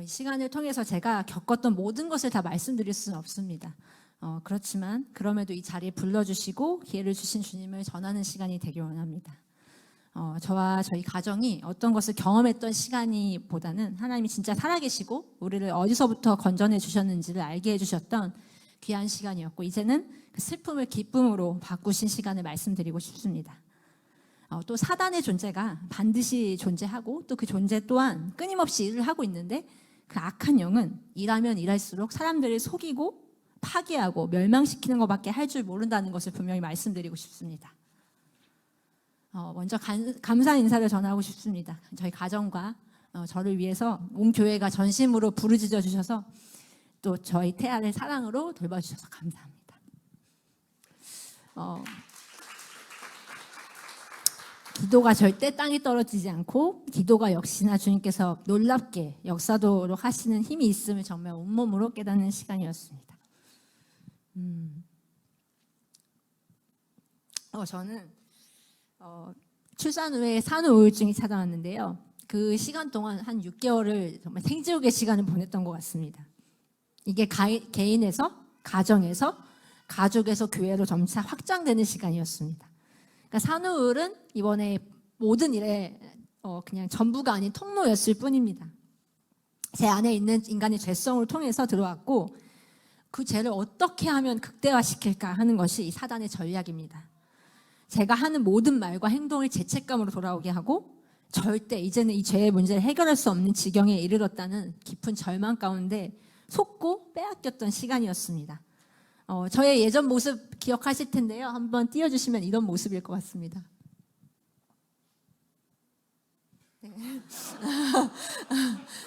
이 시간을 통해서 제가 겪었던 모든 것을 다 말씀드릴 수는 없습니다. 그렇지만 그럼에도 이 자리에 불러주시고 기회를 주신 주님을 전하는 시간이 되길 원합니다. 저와 저희 가정이 어떤 것을 경험했던 시간이보다는 하나님이 진짜 살아계시고 우리를 어디서부터 건져내 주셨는지를 알게 해주셨던 귀한 시간이었고, 이제는 그 슬픔을 기쁨으로 바꾸신 시간을 말씀드리고 싶습니다. 또 사단의 존재가 반드시 존재하고 또 그 존재 또한 끊임없이 일을 하고 있는데, 그 악한 영은 일하면 일할수록 사람들을 속이고 파괴하고 멸망시키는 것밖에 할 줄 모른다는 것을 분명히 말씀드리고 싶습니다. 먼저 감사 인사를 전하고 싶습니다. 저희 가정과 저를 위해서 온 교회가 전심으로 부르짖어 주셔서 또 저희 태아를 사랑으로 돌봐주셔서 감사합니다. 기도가 절대 땅에 떨어지지 않고 기도가 역시나 주님께서 놀랍게 역사도록 하시는 힘이 있음을 정말 온몸으로 깨닫는 시간이었습니다. 저는 출산 후에 산후우울증이 찾아왔는데요. 그 시간 동안 한 6개월을 정말 생지옥의 시간을 보냈던 것 같습니다. 이게 개인에서, 가정에서, 가족에서 교회로 점차 확장되는 시간이었습니다. 그러니까 산후우울은 이번에 모든 일에 그냥 전부가 아닌 통로였을 뿐입니다. 제 안에 있는 인간의 죄성을 통해서 들어왔고, 그 죄를 어떻게 하면 극대화시킬까 하는 것이 이 사단의 전략입니다. 제가 하는 모든 말과 행동을 죄책감으로 돌아오게 하고, 절대 이제는 이 죄의 문제를 해결할 수 없는 지경에 이르렀다는 깊은 절망 가운데 속고 빼앗겼던 시간이었습니다. 저의 예전 모습 기억하실 텐데요. 한번 띄워주시면 이런 모습일 것 같습니다. 네.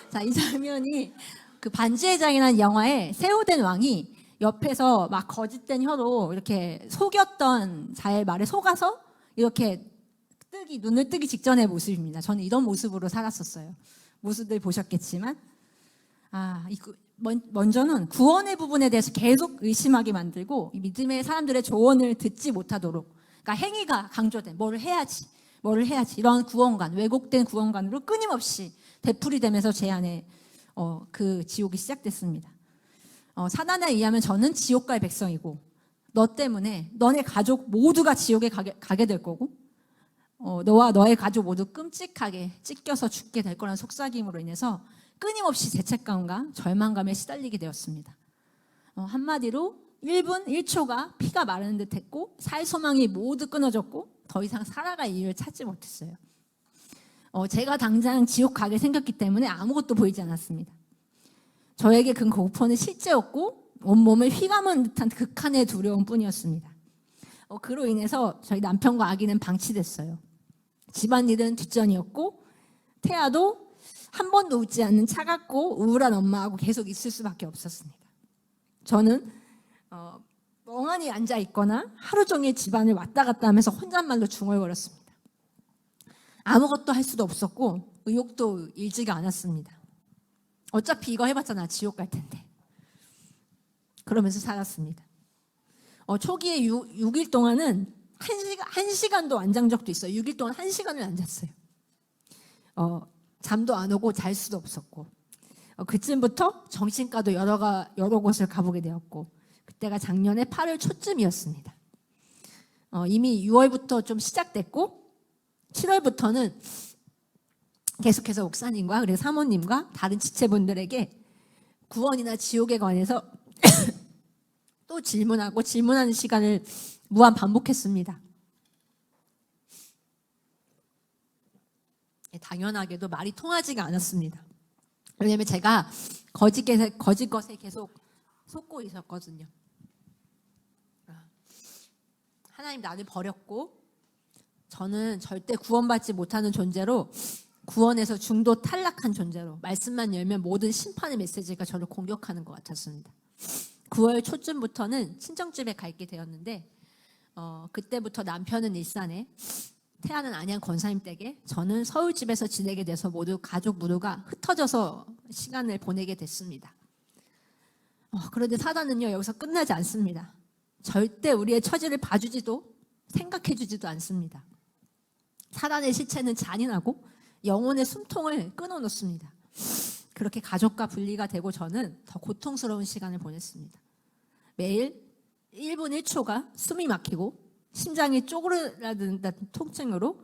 자, 이 장면이 그 반지의 장이라는 영화에 세우된 왕이 옆에서 막 거짓된 혀로 이렇게 속였던 자의 말에 속아서 이렇게 눈을 뜨기 직전의 모습입니다. 저는 이런 모습으로 살았었어요. 모습들 보셨겠지만, 먼저는 구원의 부분에 대해서 계속 의심하게 만들고, 믿음의 사람들의 조언을 듣지 못하도록, 그러니까 행위가 강조된 뭐를 해야지 이런 구원관, 왜곡된 구원관으로 끊임없이 되풀이되면서 제 안에 그 지옥이 시작됐습니다. 사단에 의하면 저는 지옥 갈 백성이고, 너 때문에 너네 가족 모두가 지옥에 가게 될 거고, 너와 너의 가족 모두 끔찍하게 찢겨서 죽게 될 거라는 속삭임으로 인해서 끊임없이 죄책감과 절망감에 시달리게 되었습니다. 한마디로 1분 1초가 피가 마르는 듯 했고, 살 소망이 모두 끊어졌고, 더 이상 살아갈 이유를 찾지 못했어요. 제가 당장 지옥 가게 생겼기 때문에 아무것도 보이지 않았습니다. 저에게 그 공포는 실제였고, 온몸을 휘감은 듯한 극한의 두려움뿐이었습니다. 그로 인해서 저희 남편과 아기는 방치됐어요. 집안일은 뒷전이었고, 태아도 한 번도 웃지 않는 차갑고 우울한 엄마하고 계속 있을 수밖에 없었습니다. 저는 멍하니 앉아 있거나 하루 종일 집안을 왔다 갔다 하면서 혼잣말로 중얼거렸습니다. 아무것도 할 수도 없었고 의욕도 일지가 않았습니다. 어차피 이거 해봤잖아, 지옥 갈 텐데. 그러면서 살았습니다. 초기에 6일 동안은 1시간도 안 잔 적도 있어요. 6일 동안 1시간을 안 잤어요. 잠도 안 오고 잘 수도 없었고, 그쯤부터 정신과도 여러 곳을 가보게 되었고, 그때가 작년에 8월 초쯤이었습니다. 이미 6월부터 좀 시작됐고, 7월부터는 계속해서 목사님과 그리고 사모님과 다른 지체분들에게 구원이나 지옥에 관해서 또 질문하는 시간을 무한 반복했습니다. 당연하게도 말이 통하지가 않았습니다. 왜냐하면 제가 거짓 것에 계속 속고 있었거든요. 하나님 나를 버렸고, 저는 절대 구원받지 못하는 존재로, 구원에서 중도 탈락한 존재로, 말씀만 열면 모든 심판의 메시지가 저를 공격하는 것 같았습니다. 9월 초쯤부터는 친정집에 가 있게 되었는데, 그때부터 남편은 일산에, 태아는 안양 권사님 댁에, 저는 서울집에서 지내게 돼서 모두 가족 모두가 흩어져서 시간을 보내게 됐습니다. 그런데 사단은요, 여기서 끝나지 않습니다. 절대 우리의 처지를 봐주지도 생각해주지도 않습니다. 사단의 시체는 잔인하고 영혼의 숨통을 끊어놓습니다. 그렇게 가족과 분리가 되고 저는 더 고통스러운 시간을 보냈습니다. 매일 1분 1초가 숨이 막히고 심장이 쪼그라드는 통증으로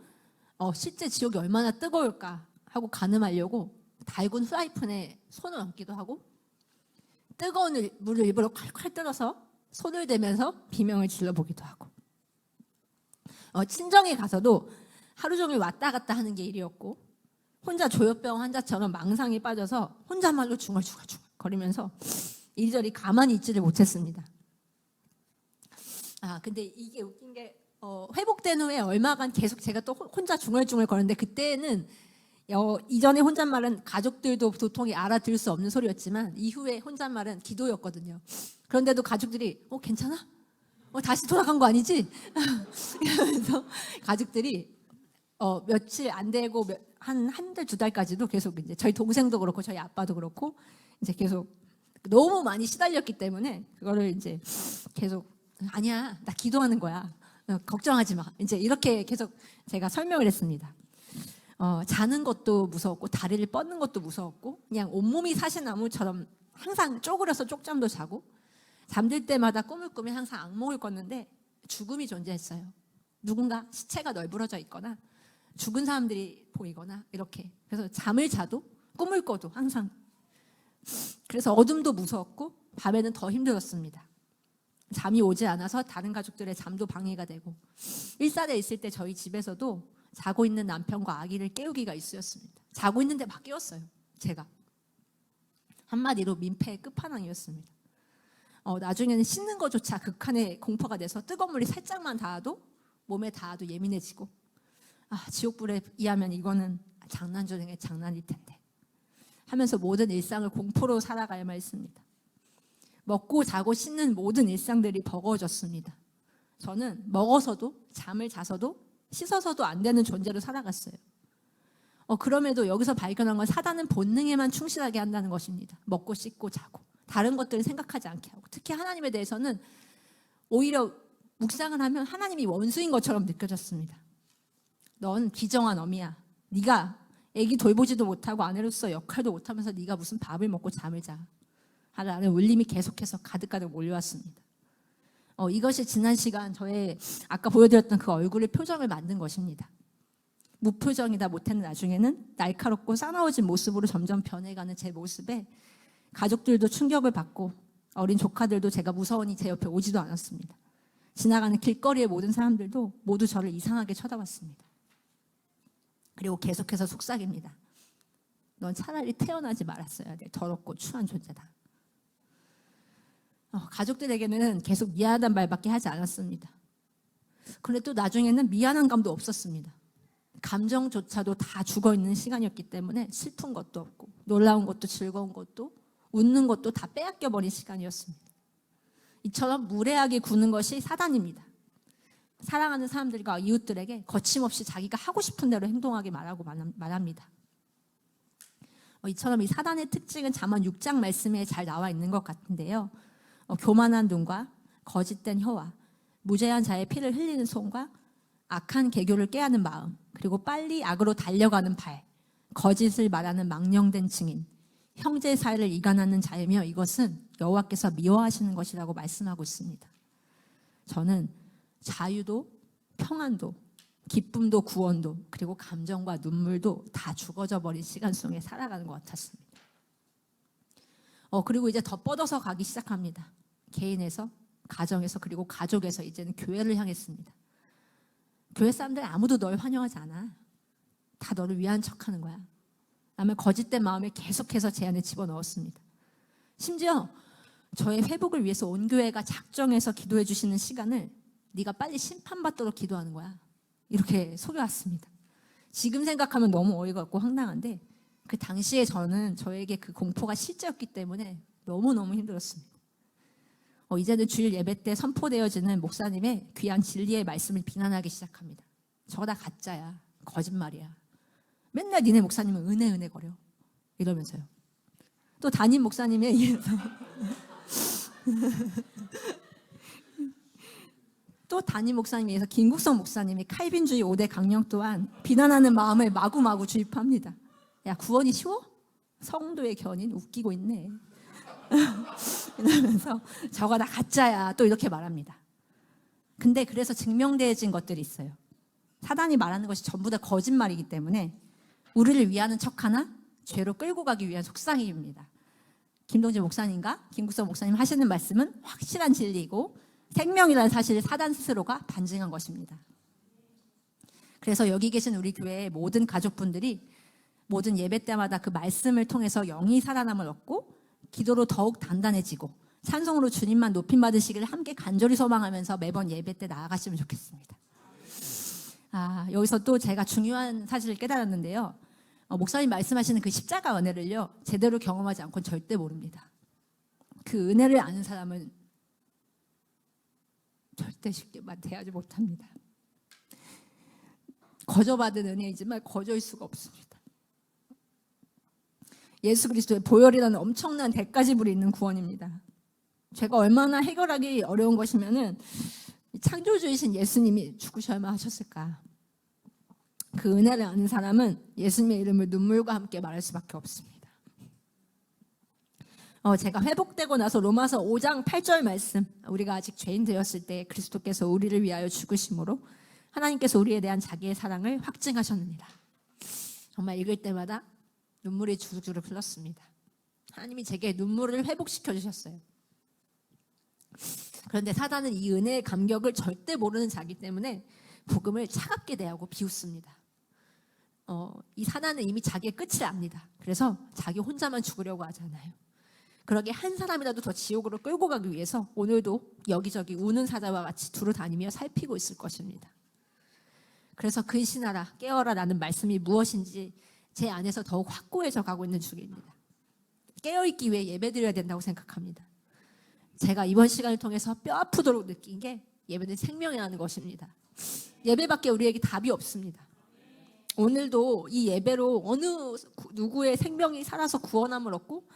실제 지옥이 얼마나 뜨거울까 하고 가늠하려고 달군 후라이팬에 손을 얹기도 하고 뜨거운 물을 일부러 칼칼 떨어서 손을 대면서 비명을 질러보기도 하고 친정에 가서도 하루 종일 왔다 갔다 하는 게 일이었고 혼자 조현병 환자처럼 망상에 빠져서 혼자말로 중얼중얼 거리면서 이리저리 가만히 있지를 못했습니다. 근데 이게 웃긴 게 회복된 후에 얼마간 계속 제가 또 혼자 중얼중얼 거렸는데 그때는 이전에 혼잣말은 가족들도 도통히 알아들을 수 없는 소리였지만 이후에 혼잣말은 기도였거든요. 그런데도 가족들이 괜찮아? 다시 돌아간 거 아니지? 이러면서 가족들이 며칠 안 되고 한 달, 두 달까지도 계속 이제 저희 동생도 그렇고 저희 아빠도 그렇고 이제 계속 너무 많이 시달렸기 때문에 그거를 이제 계속 아니야, 나 기도하는 거야. 걱정하지 마. 이제 이렇게 계속 제가 설명을 했습니다. 자는 것도 무서웠고 다리를 뻗는 것도 무서웠고 그냥 온몸이 사시나무처럼 항상 쪼그려서 쪽잠도 자고 잠들 때마다 꿈을 꾸면 항상 악몽을 꿨는데 죽음이 존재했어요. 누군가 시체가 널브러져 있거나 죽은 사람들이 보이거나 이렇게. 그래서 잠을 자도 꿈을 꿔도 항상. 그래서 어둠도 무서웠고 밤에는 더 힘들었습니다. 잠이 오지 않아서 다른 가족들의 잠도 방해가 되고 일산에 있을 때 저희 집에서도 자고 있는 남편과 아기를 깨우기가 일쑤였습니다. 자고 있는데 막 깨웠어요. 제가. 한마디로 민폐의 끝판왕이었습니다. 나중에는 씻는 것조차 극한의 공포가 돼서 뜨거운 물이 살짝만 닿아도 몸에 닿아도 예민해지고 지옥불에 의하면 이거는 장난 중에 장난일 텐데 하면서 모든 일상을 공포로 살아가야만 했습니다. 먹고 자고 씻는 모든 일상들이 버거워졌습니다. 저는 먹어서도 잠을 자서도 씻어서도 안 되는 존재로 살아갔어요. 그럼에도 여기서 발견한 건 사단은 본능에만 충실하게 한다는 것입니다. 먹고 씻고 자고 다른 것들을 생각하지 않게 하고 특히 하나님에 대해서는 오히려 묵상을 하면 하나님이 원수인 것처럼 느껴졌습니다. 넌 비정한 어미야. 네가 애기 돌보지도 못하고 아내로서 역할도 못하면서 네가 무슨 밥을 먹고 잠을 자. 하라는 울림이 계속해서 가득가득 몰려왔습니다. 이것이 지난 시간 저의 아까 보여드렸던 그 얼굴의 표정을 만든 것입니다. 무표정이다 못했는 나중에는 날카롭고 싸나워진 모습으로 점점 변해가는 제 모습에 가족들도 충격을 받고 어린 조카들도 제가 무서우니 제 옆에 오지도 않았습니다. 지나가는 길거리의 모든 사람들도 모두 저를 이상하게 쳐다봤습니다. 그리고 계속해서 속삭입니다. 넌 차라리 태어나지 말았어야 돼. 더럽고 추한 존재다. 가족들에게는 계속 미안하단 말밖에 하지 않았습니다. 그런데 또 나중에는 미안한 감도 없었습니다. 감정조차도 다 죽어있는 시간이었기 때문에 슬픈 것도 없고 놀라운 것도 즐거운 것도 웃는 것도 다 빼앗겨버린 시간이었습니다. 이처럼 무례하게 구는 것이 사단입니다. 사랑하는 사람들과 이웃들에게 거침없이 자기가 하고 싶은 대로 행동하게 말합니다. 이처럼 이 사단의 특징은 잠언 6장 말씀에 잘 나와 있는 것 같은데요. 교만한 눈과 거짓된 혀와 무죄한 자의 피를 흘리는 손과 악한 계교를 꾀하는 마음 그리고 빨리 악으로 달려가는 발 거짓을 말하는 망령된 증인 형제 사이를 이간하는 자이며 이것은 여호와께서 미워하시는 것이라고 말씀하고 있습니다. 저는 자유도 평안도 기쁨도 구원도 그리고 감정과 눈물도 다 죽어져 버린 시간 속에 살아가는 것 같았습니다. 그리고 이제 더 뻗어서 가기 시작합니다. 개인에서, 가정에서 그리고 가족에서 이제는 교회를 향했습니다. 교회 사람들 아무도 널 환영하지 않아. 다 너를 위한 척하는 거야. 라며 거짓된 마음에 계속해서 제 안에 집어넣었습니다. 심지어 저의 회복을 위해서 온 교회가 작정해서 기도해 주시는 시간을 네가 빨리 심판받도록 기도하는 거야. 이렇게 속여왔습니다. 지금 생각하면 너무 어이가 없고 황당한데 그 당시에 저에게 그 공포가 실제였기 때문에 너무너무 힘들었습니다. 이제는 주일 예배 때 선포되어지는 목사님의 귀한 진리의 말씀을 비난하기 시작합니다. 저거 다 가짜야. 거짓말이야. 맨날 니네 목사님은 은혜 거려. 이러면서요. 또 담임 목사님에 의해서 또 담임 목사님에 의해서 김국성 목사님이 칼빈주의 5대 강령 또한 비난하는 마음을 마구마구 주입합니다. 야 구원이 쉬워? 성도의 견인 웃기고 있네. 이러면서 저거 다 가짜야 또 이렇게 말합니다. 근데 그래서 증명되어진 것들이 있어요. 사단이 말하는 것이 전부 다 거짓말이기 때문에 우리를 위하는 척하나 죄로 끌고 가기 위한 속삭임입니다. 김동재 목사님과 김국성 목사님 하시는 말씀은 확실한 진리이고 생명이라는 사실을 사단 스스로가 반증한 것입니다. 그래서 여기 계신 우리 교회의 모든 가족분들이 모든 예배 때마다 그 말씀을 통해서 영이 살아남을 얻고 기도로 더욱 단단해지고 찬송으로 주님만 높임받으시기를 함께 간절히 소망하면서 매번 예배 때 나아가시면 좋겠습니다. 여기서 또 제가 중요한 사실을 깨달았는데요. 목사님 말씀하시는 그 십자가 은혜를요, 제대로 경험하지 않고는 절대 모릅니다. 그 은혜를 아는 사람은 절대 쉽게 대하지 못합니다. 거저받은 은혜이지만 거저일 수가 없습니다. 예수 그리스도의 보혈이라는 엄청난 대가 지불이 있는 구원입니다. 제가 얼마나 해결하기 어려운 것이면은 창조주이신 예수님이 죽으셔야만 하셨을까. 그 은혜를 아는 사람은 예수님의 이름을 눈물과 함께 말할 수밖에 없습니다. 제가 회복되고 나서 로마서 5장 8절 말씀, 우리가 아직 죄인 되었을 때 그리스도께서 우리를 위하여 죽으심으로 하나님께서 우리에 대한 자기의 사랑을 확증하셨느니라. 정말 읽을 때마다 눈물이 주르주르 흘렀습니다. 하나님이 제게 눈물을 회복시켜 주셨어요. 그런데 사단은 이 은혜의 감격을 절대 모르는 자기 때문에 복음을 차갑게 대하고 비웃습니다. 이 사단은 이미 자기의 끝을 압니다. 그래서 자기 혼자만 죽으려고 하잖아요. 그러게 한 사람이라도 더 지옥으로 끌고 가기 위해서 오늘도 여기저기 우는 사자와 같이 두루 다니며 살피고 있을 것입니다. 그래서 근신하라 깨어라 라는 말씀이 무엇인지 제 안에서 더욱 확고해져 가고 있는 중입니다. 깨어있기 위해 예배드려야 된다고 생각합니다. 제가 이번 시간을 통해서 뼈 아프도록 느낀 게 예배는 생명이라는 것입니다. 예배밖에 우리에게 답이 없습니다. 오늘도 이 예배로 어느 누구의 생명이 살아서 구원함을 얻고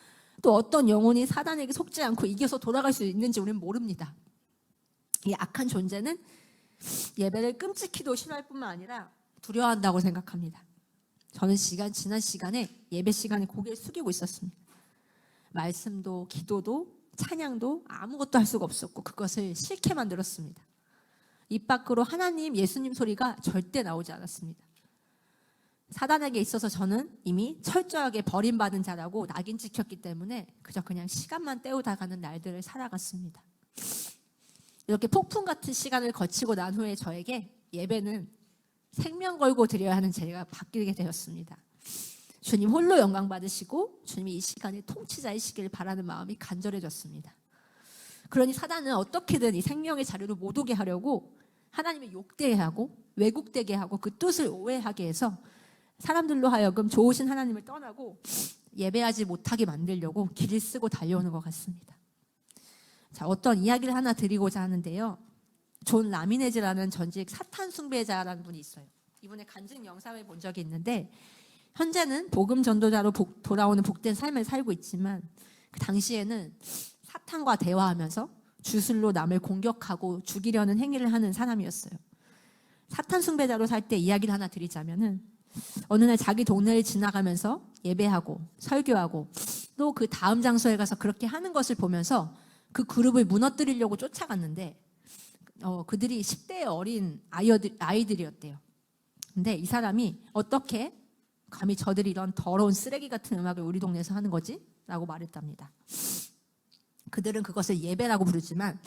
또 어떤 영혼이 사단에게 속지 않고 이겨서 돌아갈 수 있는지 우리는 모릅니다. 이 악한 존재는 예배를 끔찍히도 싫어할 뿐만 아니라 두려워한다고 생각합니다. 저는 지난 시간에 예배 시간에 고개를 숙이고 있었습니다. 말씀도 기도도 찬양도 아무것도 할 수가 없었고 그것을 싫게 만들었습니다. 입 밖으로 하나님, 예수님 소리가 절대 나오지 않았습니다. 사단에게 있어서 저는 이미 철저하게 버림받은 자라고 낙인 찍혔기 때문에 그냥 시간만 때우다 가는 날들을 살아갔습니다. 이렇게 폭풍 같은 시간을 거치고 난 후에 저에게 예배는 생명 걸고 드려야 하는 제가 바뀌게 되었습니다. 주님 홀로 영광 받으시고 주님이 이 시간에 통치자이시길 바라는 마음이 간절해졌습니다. 그러니 사단은 어떻게든 이 생명의 자리로 못 오게 하려고 하나님을 욕되게 하고 왜곡되게 하고 그 뜻을 오해하게 해서 사람들로 하여금 좋으신 하나님을 떠나고 예배하지 못하게 만들려고 길을 쓰고 달려오는 것 같습니다. 자, 어떤 이야기를 하나 드리고자 하는데요. 존 라미네즈라는 전직 사탄 숭배자라는 분이 있어요. 이분의 간증 영상을 본 적이 있는데 현재는 복음 전도자로 돌아오는 복된 삶을 살고 있지만 그 당시에는 사탄과 대화하면서 주술로 남을 공격하고 죽이려는 행위를 하는 사람이었어요. 사탄 숭배자로 살 때 이야기를 하나 드리자면은 어느 날 자기 동네를 지나가면서 예배하고 설교하고 또 그 다음 장소에 가서 그렇게 하는 것을 보면서 그 그룹을 무너뜨리려고 쫓아갔는데 그들이 10대의 어린 아이들이었대요. 근데 이 사람이 어떻게 감히 저들이 이런 더러운 쓰레기 같은 음악을 우리 동네에서 하는 거지? 라고 말했답니다. 그들은 그것을 예배라고 부르지만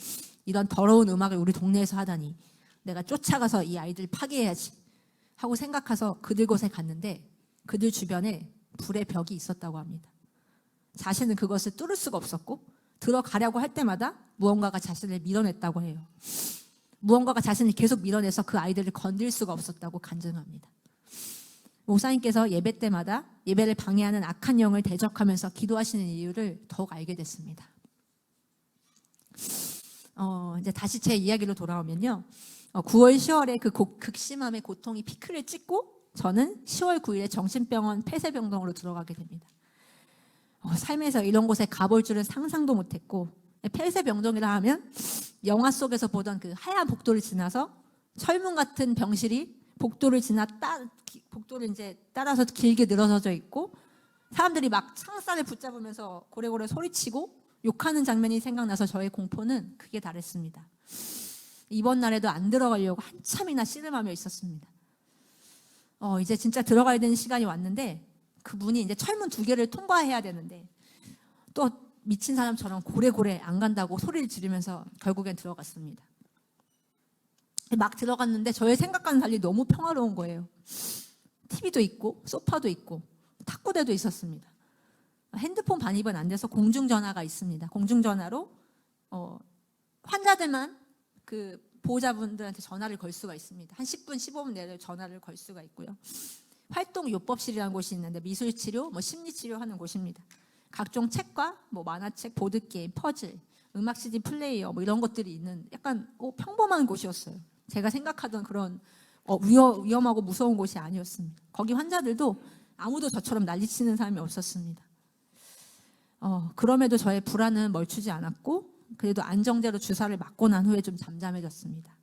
이런 더러운 음악을 우리 동네에서 하다니 내가 쫓아가서 이 아이들 파괴해야지 하고 생각해서 그들 곳에 갔는데 그들 주변에 불의 벽이 있었다고 합니다. 자신은 그것을 뚫을 수가 없었고 들어가려고 할 때마다 무언가가 자신을 밀어냈다고 해요. 무언가가 자신을 계속 밀어내서 그 아이들을 건들 수가 없었다고 간증합니다. 목사님께서 예배 때마다 예배를 방해하는 악한 영을 대적하면서 기도하시는 이유를 더욱 알게 됐습니다. 이제 다시 제 이야기로 돌아오면요. 9월, 10월에 그 극심함의 고통이 피크를 찍고 저는 10월 9일에 정신병원 폐쇄병동으로 들어가게 됩니다. 삶에서 이런 곳에 가볼 줄은 상상도 못했고 폐쇄병동이라 하면 영화 속에서 보던 그 하얀 복도를 지나서 철문 같은 병실이 복도를 이제 따라서 길게 늘어서져 있고 사람들이 막 창살을 붙잡으면서 고래고래 소리치고 욕하는 장면이 생각나서 저의 공포는 극에 달했습니다. 이번 날에도 안 들어가려고 한참이나 씨름하며 있었습니다. 이제 진짜 들어가야 되는 시간이 왔는데 그 문이 이제 철문 2개를 통과해야 되는데 또 미친 사람처럼 고래고래 안 간다고 소리를 지르면서 결국엔 들어갔습니다. 막 들어갔는데 저의 생각과는 달리 너무 평화로운 거예요. TV도 있고 소파도 있고 탁구대도 있었습니다. 핸드폰 반입은 안 돼서 공중전화가 있습니다. 공중전화로 환자들만 그 보호자분들한테 전화를 걸 수가 있습니다. 한 10분, 15분 내에 전화를 걸 수가 있고요. 활동요법실이라는 곳이 있는데 미술치료, 심리치료하는 곳입니다. 각종 책과 만화책, 보드게임, 퍼즐, 음악 CD 플레이어 이런 것들이 있는 약간 평범한 곳이었어요. 제가 생각하던 그런 위험하고 무서운 곳이 아니었습니다. 거기 환자들도 아무도 저처럼 난리치는 사람이 없었습니다. 그럼에도 저의 불안은 멈추지 않았고 그래도 안정제로 주사를 맞고 난 후에 좀 잠잠해졌습니다.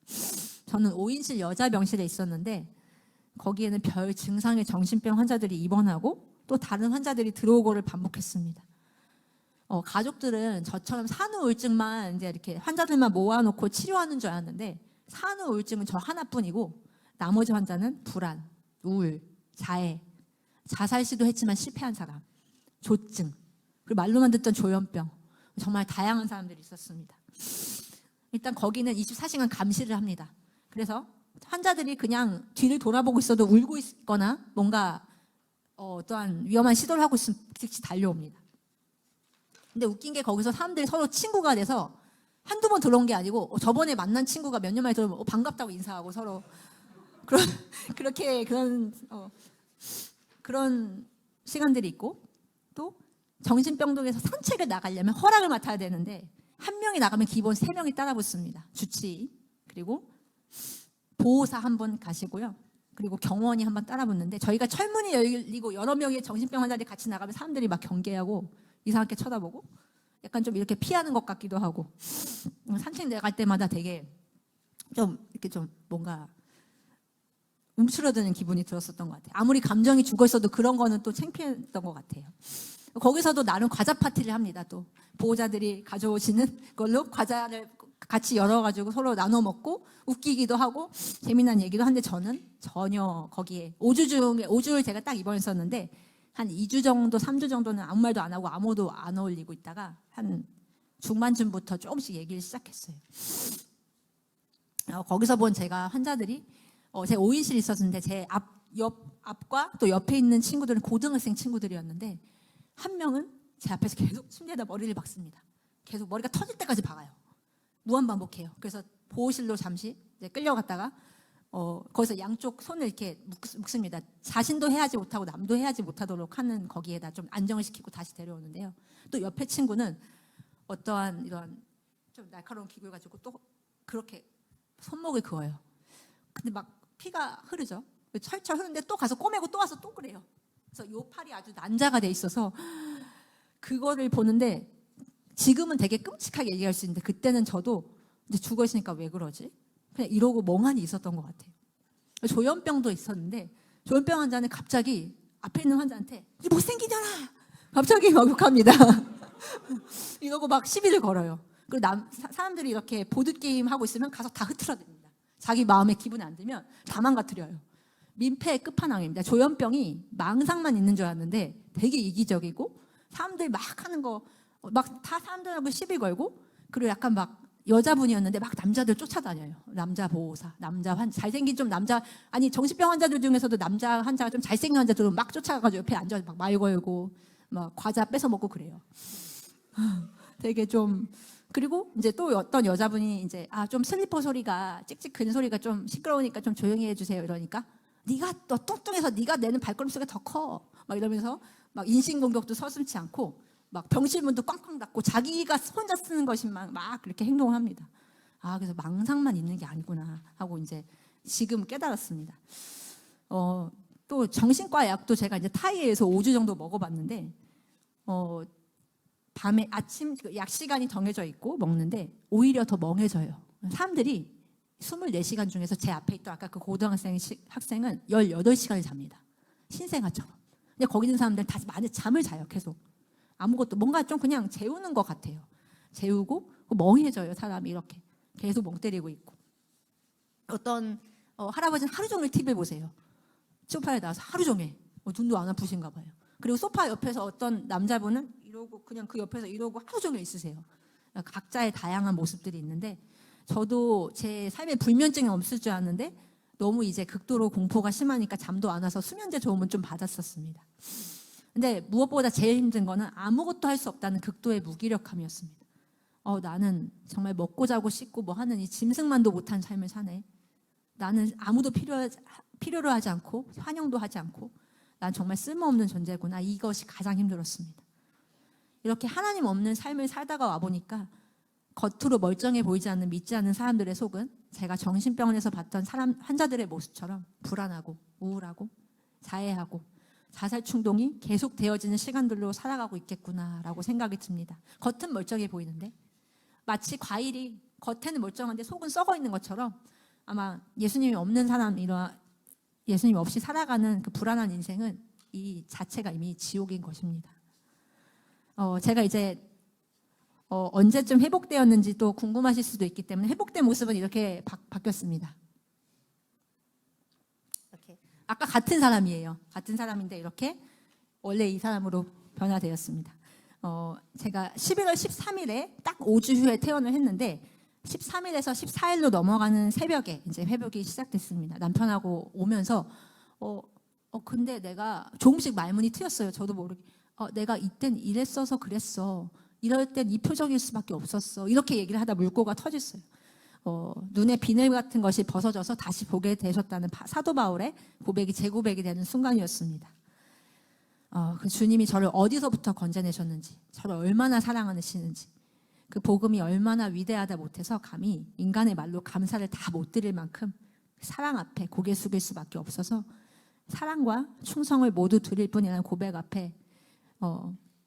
저는 5인실 여자 병실에 있었는데 거기에는 별 증상의 정신병 환자들이 입원하고 또 다른 환자들이 들어오고를 반복했습니다. 가족들은 저처럼 산후우울증만 이제 이렇게 환자들만 모아놓고 치료하는 줄 알았는데 산후우울증은 저 하나뿐이고 나머지 환자는 불안, 우울, 자해, 자살 시도했지만 실패한 사람, 조증, 그리고 말로만 듣던 조현병, 정말 다양한 사람들이 있었습니다. 일단 거기는 24시간 감시를 합니다. 그래서 환자들이 그냥 뒤를 돌아보고 있어도 울고 있거나 뭔가 어떠한 위험한 시도를 하고 있으면 즉시 달려옵니다. 근데 웃긴 게 거기서 사람들이 서로 친구가 돼서 한두 번 들어온 게 아니고 저번에 만난 친구가 몇 년 만에 들어오면 반갑다고 인사하고 서로 그런 시간들이 있고 또 정신병동에서 산책을 나가려면 허락을 맡아야 되는데 한 명이 나가면 기본 3명이 따라 붙습니다. 주치의 그리고 보호사 한 분 가시고요. 그리고 경원이 한 번 따라 붙는데 저희가 철문이 열리고 여러 명의 정신병 환자들이 같이 나가면 사람들이 막 경계하고 이상하게 쳐다보고 약간 좀 이렇게 피하는 것 같기도 하고 산책 나갈 때마다 되게 좀 이렇게 좀 뭔가 움츠러드는 기분이 들었었던 것 같아요. 아무리 감정이 죽어 있어도 그런 거는 또 창피했던 것 같아요. 거기서도 나름 과자 파티를 합니다. 또 보호자들이 가져오시는 걸로 과자를 같이 열어가지고 서로 나눠 먹고 웃기기도 하고 재미난 얘기도 하는데 저는 전혀 거기에 5주를 제가 딱 입원했었는데 한 2주 정도 3주 정도는 아무 말도 안 하고 아무도 안 어울리고 있다가 한 중반쯤부터 조금씩 얘기를 시작했어요. 거기서 본 제가 환자들이 제가 5인실에 있었는데 제 앞과 또 옆에 있는 친구들은 고등학생 친구들이었는데 한 명은 제 앞에서 계속 침대에다 머리를 박습니다. 계속 머리가 터질 때까지 박아요. 무한반복해요. 그래서 보호실로 잠시 이제 끌려갔다가 거기서 양쪽 손을 이렇게 묶습니다. 자신도 해하지 못하고 남도 해하지 못하도록 하는 거기에다 좀 안정을 시키고 다시 데려오는데요. 또 옆에 친구는 어떠한 이런 좀 날카로운 기구를 가지고 또 그렇게 손목을 그어요. 근데 막 피가 흐르죠. 철철 흐르는데 또 가서 꼬매고 또 와서 또 그래요. 그래서 요 팔이 아주 난자가 돼 있어서 그거를 보는데 지금은 되게 끔찍하게 얘기할 수 있는데 그때는 저도 이제 죽어 있으니까 왜 그러지? 그냥 이러고 멍하니 있었던 것 같아요. 조현병도 있었는데 조현병 환자는 갑자기 앞에 있는 환자한테 못생기잖아! 갑자기 막 욕합니다. 이러고 막 시비를 걸어요. 그리고 사람들이 이렇게 보드게임 하고 있으면 가서 다 흐트러집니다. 자기 마음에 기분이 안 들면 다 망가뜨려요. 민폐의 끝판왕입니다. 조현병이 망상만 있는 줄 알았는데 되게 이기적이고 사람들이 막 하는 거 막 다 사람들하고 시비 걸고 그리고 약간 막 여자분이었는데 막 남자들 쫓아다녀요. 남자 보호사, 남자 잘생긴 좀 남자 아니 정신병 환자들 중에서도 남자 환자가 좀 잘생긴 환자들은 막 쫓아가가지고 옆에 앉아서 막 말 걸고 막 과자 뺏어 먹고 그래요. 되게 좀 그리고 이제 또 어떤 여자분이 이제 좀 슬리퍼 소리가 찍찍 그 소리가 좀 시끄러우니까 좀 조용히 해주세요. 이러니까 네가 너 뚱뚱해서 네가 내는 발걸음 소리가 더 커. 막 이러면서 막 인신공격도 서슴지 않고 막 병실문도 꽝꽝 닫고 자기가 혼자 쓰는 것만 막 그렇게 행동을 합니다. 그래서 망상만 있는 게 아니구나 하고 이제 지금 깨달았습니다. 또 정신과 약도 제가 이제 타이에서 5주 정도 먹어봤는데 밤에 아침 약 시간이 정해져 있고 먹는데 오히려 더 멍해져요. 사람들이 24시간 중에서 제 앞에 있던 아까 그 고등학생 학생은 18시간을 잡니다. 신생아처럼. 근데 거기 있는 사람들은 다 많이 잠을 자요. 계속 아무것도 뭔가 좀 그냥 재우는 것 같아요. 재우고 멍해져요. 사람이 이렇게 계속 멍 때리고 있고. 어떤 할아버지는 하루 종일 TV를 보세요. 소파에 나와서 하루 종일 눈도 안 아프신가 봐요. 그리고 소파 옆에서 어떤 남자분은 이러고 그냥 그 옆에서 이러고 하루 종일 있으세요. 각자의 다양한 모습들이 있는데 저도 제 삶에 불면증이 없을 줄 알았는데 너무 이제 극도로 공포가 심하니까 잠도 안 와서 수면제 도움은 좀 받았었습니다. 근데 무엇보다 제일 힘든 거는 아무것도 할 수 없다는 극도의 무기력함이었습니다. 나는 정말 먹고 자고 씻고 뭐 하는 이 짐승만도 못한 삶을 사네. 나는 아무도 필요로 하지 않고 환영도 하지 않고 난 정말 쓸모없는 존재구나. 이것이 가장 힘들었습니다. 이렇게 하나님 없는 삶을 살다가 와보니까 겉으로 멀쩡해 보이지 않는 믿지 않는 사람들의 속은 제가 정신병원에서 봤던 환자들의 모습처럼 불안하고 우울하고 자해하고 자살 충동이 계속 되어지는 시간들로 살아가고 있겠구나라고 생각이 듭니다. 겉은 멀쩡해 보이는데 마치 과일이 겉에는 멀쩡한데 속은 썩어 있는 것처럼 아마 예수님이 없는 사람, 예수님 없이 살아가는 그 불안한 인생은 이 자체가 이미 지옥인 것입니다. 제가 이제 언제쯤 회복되었는지 또 궁금하실 수도 있기 때문에 회복된 모습은 이렇게 바뀌었습니다. 이렇게 아까 같은 사람이에요. 같은 사람인데 이렇게 원래 이 사람으로 변화되었습니다. 제가 11월 13일에 딱 5주 후에 퇴원을 했는데 13일에서 14일로 넘어가는 새벽에 이제 회복이 시작됐습니다. 남편하고 오면서 근데 내가 조금씩 말문이 트였어요. 저도 모르게 내가 이땐 이랬어서 그랬어. 이럴 땐 이 표정일 수밖에 없었어. 이렇게 얘기를 하다 물고가 터졌어요. 눈에 비늘 같은 것이 벗어져서 다시 보게 되셨다는 사도 바울의 고백이 재고백이 되는 순간이었습니다. 그 주님이 저를 어디서부터 건져내셨는지, 저를 얼마나 사랑하시는지, 그 복음이 얼마나 위대하다 못해서 감히 인간의 말로 감사를 다 못 드릴 만큼 사랑 앞에 고개 숙일 수밖에 없어서 사랑과 충성을 모두 드릴 뿐이라는 고백 앞에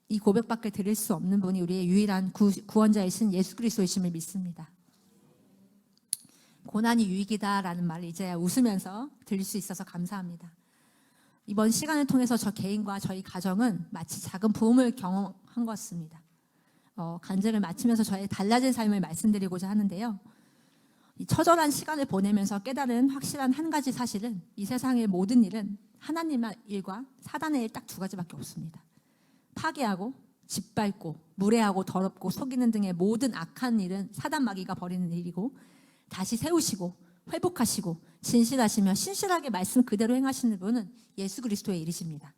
이 고백밖에 드릴 수 없는 분이 우리의 유일한 구원자이신 예수 그리스도이심을 믿습니다. 고난이 유익이다라는 말을 이제야 웃으면서 들릴 수 있어서 감사합니다. 이번 시간을 통해서 저 개인과 저희 가정은 마치 작은 부흥을 경험한 것 같습니다. 간증을 마치면서 저의 달라진 삶을 말씀드리고자 하는데요. 이 처절한 시간을 보내면서 깨달은 확실한 한 가지 사실은 이 세상의 모든 일은 하나님의 일과 사단의 일 딱 두 가지밖에 없습니다. 파괴하고 짓밟고 무례하고 더럽고 속이는 등의 모든 악한 일은 사단 마귀가 벌이는 일이고 다시 세우시고 회복하시고 진실하시며 신실하게 말씀 그대로 행하시는 분은 예수 그리스도의 일이십니다.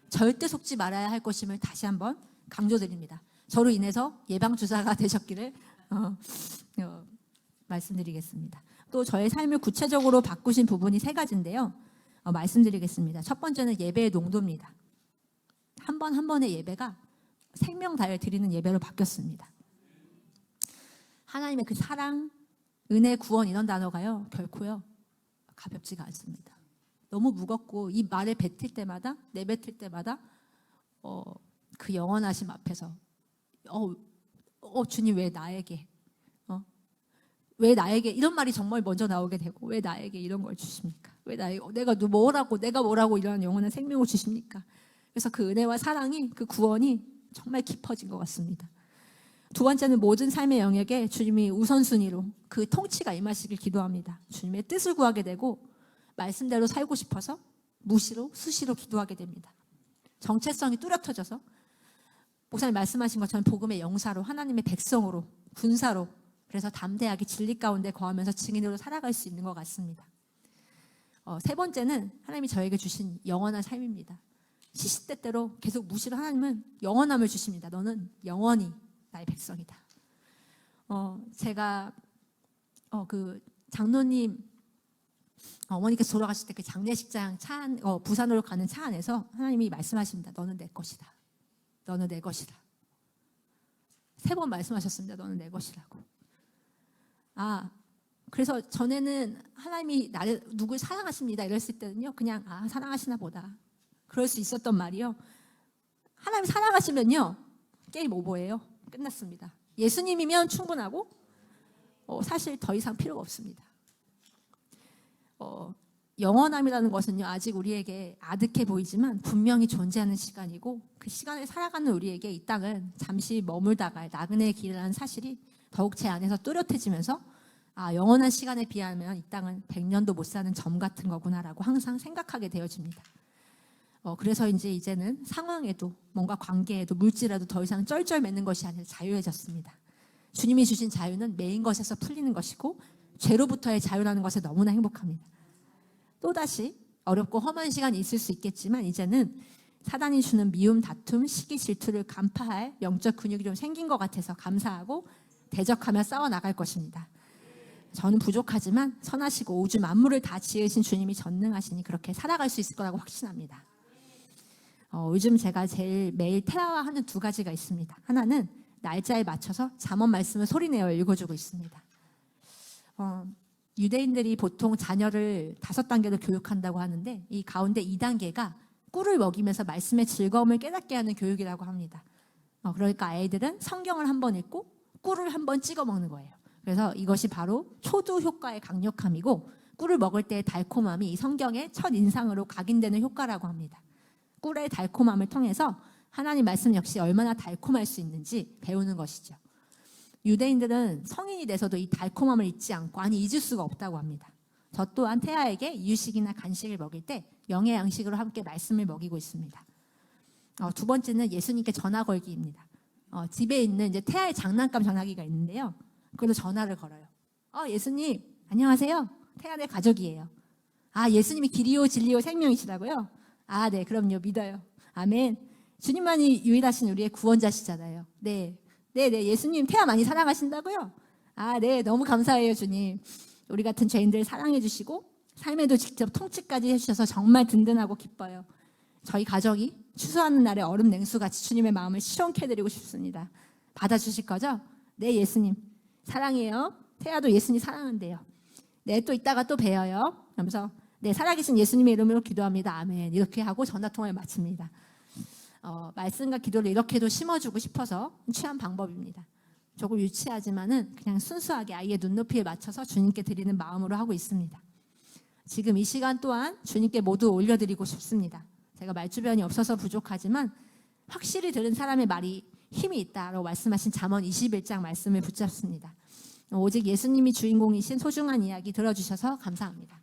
절대 속지 말아야 할 것임을 다시 한번 강조드립니다. 저로 인해서 예방주사가 되셨기를 말씀드리겠습니다. 또 저의 삶을 구체적으로 바꾸신 부분이 세 가지인데요. 말씀드리겠습니다. 첫 번째는 예배의 농도입니다. 한 번 한 번의 예배가 생명 다해 드리는 예배로 바뀌었습니다. 하나님의 그 사랑, 은혜, 구원 이런 단어가요 결코요 가볍지가 않습니다. 너무 무겁고 이 말을 뱉을 때마다 내뱉을 때마다 그 영원하심 앞에서 주님 왜 나에게 왜 나에게 이런 말이 정말 먼저 나오게 되고 왜 나에게 이런 걸 주십니까? 왜 내가 뭐라고 이런 영원한 생명을 주십니까? 그래서 그 은혜와 사랑이 그 구원이 정말 깊어진 것 같습니다. 두 번째는 모든 삶의 영역에 주님이 우선순위로 그 통치가 임하시길 기도합니다. 주님의 뜻을 구하게 되고 말씀대로 살고 싶어서 무시로 수시로 기도하게 됩니다. 정체성이 뚜렷해져서 목사님 말씀하신 것처럼 복음의 영사로 하나님의 백성으로 군사로 그래서 담대하게 진리 가운데 거하면서 증인으로 살아갈 수 있는 것 같습니다. 세 번째는 하나님이 저에게 주신 영원한 삶입니다. 시시때때로 계속 무시로 하나님은 영원함을 주십니다. 너는 영원히 나의 백성이다. 제가 그 장로님 어머니께서 돌아가실 때 그 장례식장 부산으로 가는 차 안에서 하나님이 말씀하십니다. 너는 내 것이다. 너는 내 것이다. 3번 말씀하셨습니다. 너는 내 것이라고. 그래서 전에는 하나님이 나를 누굴 사랑하십니다 이랬을 때는요 그냥 사랑하시나 보다 그럴 수 있었던 말이요. 하나님 사랑하시면요 게임 오버예요. 끝났습니다. 예수님이면 충분하고 사실 더 이상 필요가 없습니다. 영원함이라는 것은요, 아직 우리에게 아득해 보이지만 분명히 존재하는 시간이고, 그 시간을 살아가는 우리에게 이 땅은 잠시 머물다가 나그네의 길이라는 사실이 더욱 제 안에서 뚜렷해지면서, 아, 영원한 시간에 비하면 이 땅은 100년도 못 사는 점 같은 거구나라고 항상 생각하게 되어집니다. 그래서 이제는 상황에도 뭔가 관계에도 물질에도 더 이상 쩔쩔 매는 것이 아니라 자유해졌습니다. 주님이 주신 자유는 매인 것에서 풀리는 것이고, 죄로부터의 자유라는 것에 너무나 행복합니다. 또다시 어렵고 험한 시간이 있을 수 있겠지만, 이제는 사단이 주는 미움, 다툼, 시기, 질투를 간파할 영적 근육이 좀 생긴 것 같아서 감사하고 대적하며 싸워나갈 것입니다. 저는 부족하지만 선하시고 우주 만물을 다 지으신 주님이 전능하시니 그렇게 살아갈 수 있을 거라고 확신합니다. 요즘 제가 제일 매일 태아화하는 두 가지가 있습니다. 하나는 날짜에 맞춰서 잠언 말씀을 소리내어 읽어주고 있습니다. 유대인들이 보통 자녀를 5단계로 교육한다고 하는데, 이 가운데 2단계가 꿀을 먹이면서 말씀의 즐거움을 깨닫게 하는 교육이라고 합니다. 그러니까 아이들은 성경을 한번 읽고 꿀을 한번 찍어 먹는 거예요. 그래서 이것이 바로 초두 효과의 강력함이고, 꿀을 먹을 때의 달콤함이 이 성경의 첫 인상으로 각인되는 효과라고 합니다. 꿀의 달콤함을 통해서 하나님 말씀 역시 얼마나 달콤할 수 있는지 배우는 것이죠. 유대인들은 성인이 돼서도 이 달콤함을 잊지 않고, 아니 잊을 수가 없다고 합니다. 저 또한 태아에게 이유식이나 간식을 먹일 때 영의 양식으로 함께 말씀을 먹이고 있습니다. 두 번째는 예수님께 전화 걸기입니다. 집에 있는 이제 태아의 장난감 전화기가 있는데요. 그걸로 전화를 걸어요. 예수님 안녕하세요. 태아 내 가족이에요. 예수님이 길이요 진리요 생명이시라고요? 네, 그럼요. 믿어요. 아멘. 주님만이 유일하신 우리의 구원자시잖아요. 네, 예수님 태아 많이 사랑하신다고요? 네, 너무 감사해요, 주님. 우리 같은 죄인들 사랑해 주시고 삶에도 직접 통치까지 해주셔서 정말 든든하고 기뻐요. 저희 가족이 추수하는 날에 얼음 냉수같이 주님의 마음을 시원케 해드리고 싶습니다. 받아주실 거죠? 네, 예수님 사랑해요. 태아도 예수님 사랑한대요. 네, 또 이따가 또 봬요. 그러면서 네, 살아계신 예수님의 이름으로 기도합니다. 아멘. 이렇게 하고 전화통화를 마칩니다. 말씀과 기도를 이렇게도 심어주고 싶어서 취한 방법입니다. 조금 유치하지만은 그냥 순수하게 아이의 눈높이에 맞춰서 주님께 드리는 마음으로 하고 있습니다. 지금 이 시간 또한 주님께 모두 올려드리고 싶습니다. 제가 말주변이 없어서 부족하지만 확실히 들은 사람의 말이 힘이 있다라고 말씀하신 잠언 21장 말씀을 붙잡습니다. 오직 예수님이 주인공이신 소중한 이야기 들어주셔서 감사합니다.